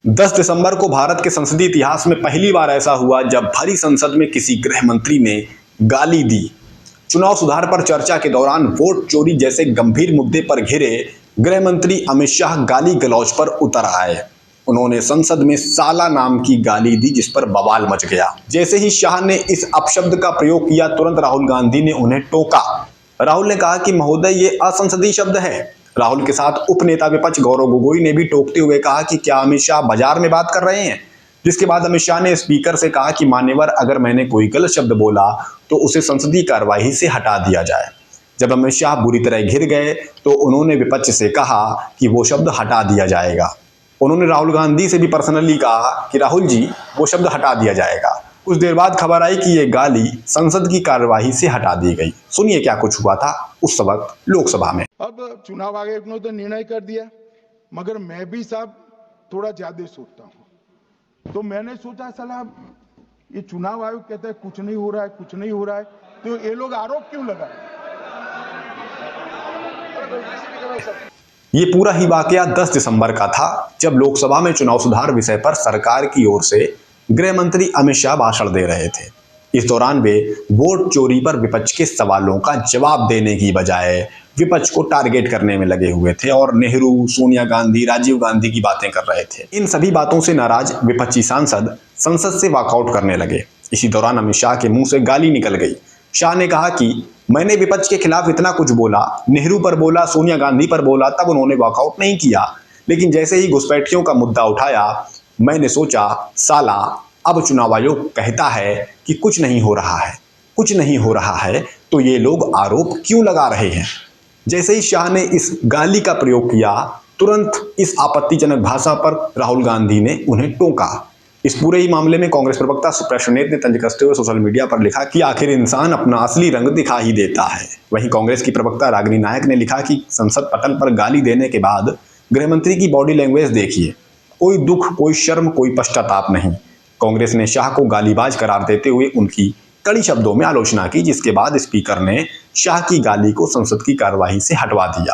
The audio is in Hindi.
10 दिसंबर को भारत के संसदीय इतिहास में पहली बार ऐसा हुआ जब भरी संसद में किसी गृह मंत्री ने गाली दी। चुनाव सुधार पर चर्चा के दौरान वोट चोरी जैसे गंभीर मुद्दे पर घिरे गृह मंत्री अमित शाह गाली गलौज पर उतर आए। उन्होंने संसद में साला नाम की गाली दी जिस पर बवाल मच गया। जैसे ही शाह ने इस अपशब्द का प्रयोग किया, तुरंत राहुल गांधी ने उन्हें टोका। राहुल ने कहा कि महोदय, ये असंसदीय शब्द है। राहुल के साथ उपनेता विपक्ष गौरव गोगोई ने भी टोकते हुए कहा कि क्या अमित शाह बाजार में बात कर रहे हैं। जिसके बाद अमित शाह ने स्पीकर से कहा कि मान्यवर, अगर मैंने कोई गलत शब्द बोला तो उसे संसदीय कार्यवाही से हटा दिया जाए। जब अमित शाह बुरी तरह घिर गए तो उन्होंने विपक्ष से कहा कि वो शब्द हटा दिया जाएगा। उन्होंने राहुल गांधी से भी पर्सनली कहा कि राहुल जी, वो शब्द हटा दिया जाएगा। कुछ देर बाद खबर आई कि ये गाली संसद की कार्यवाही से हटा दी गई। सुनिए क्या कुछ हुआ था उस वक्त लोकसभा में। अब चुनाव आयोग ने तो निर्णय कर दिया, मगर मैं भी साहब थोड़ा ज्यादा सोचता हूँ। तो मैंने सोचा, साला ये चुनाव आयोग कहता है कुछ नहीं हो रहा है, कुछ नहीं हो रहा है, तो ये लोग आरोप क्यों लगाए। ये पूरा ही वाकया 10 दिसंबर का था, जब लोकसभा में चुनाव सुधार विषय पर सरकार की ओर से गृह मंत्री अमित शाह भाषण दे रहे थे। इस दौरान वे वोट चोरी पर विपक्ष के सवालों का जवाब देने की बजाय विपक्ष को टारगेट करने में लगे हुए थे और नेहरू, सोनिया गांधी, राजीव गांधी की बातें कर रहे थे। इन सभी बातों से नाराज विपक्षी सांसद संसद से वॉकआउट करने लगे। इसी दौरान अमित शाह के मुंह से गाली निकल गई। शाह ने कहा कि मैंने विपक्ष के खिलाफ इतना कुछ बोला, नेहरू पर बोला, सोनिया गांधी पर बोला, तब उन्होंने वॉकआउट नहीं किया। लेकिन जैसे ही घुसपैठियों का मुद्दा उठाया, मैंने सोचा, साला अब चुनाव आयोग कहता है कि कुछ नहीं हो रहा है, कुछ नहीं हो रहा है, तो ये लोग आरोप क्यों लगा रहे हैं। जैसे ही शाह ने इस गाली का प्रयोग किया, तुरंत इस आपत्तिजनक भाषा पर राहुल गांधी ने उन्हें टोका। इस पूरे ही मामले में कांग्रेस प्रवक्ता सुप्रिया सुले ने तंज कसते हुए सोशल मीडिया पर लिखा कि आखिर इंसान अपना असली रंग दिखा ही देता है। वहीं कांग्रेस की प्रवक्ता रागिनी नायक ने लिखा कि संसद पटल पर गाली देने के बाद गृहमंत्री की बॉडी लैंग्वेज देखिए, कोई दुख, कोई शर्म, कोई पश्चाताप नहीं। कांग्रेस ने शाह को गालीबाज करार देते हुए उनकी कड़ी शब्दों में आलोचना की, जिसके बाद स्पीकर ने शाह की गाली को संसद की कार्यवाही से हटवा दिया।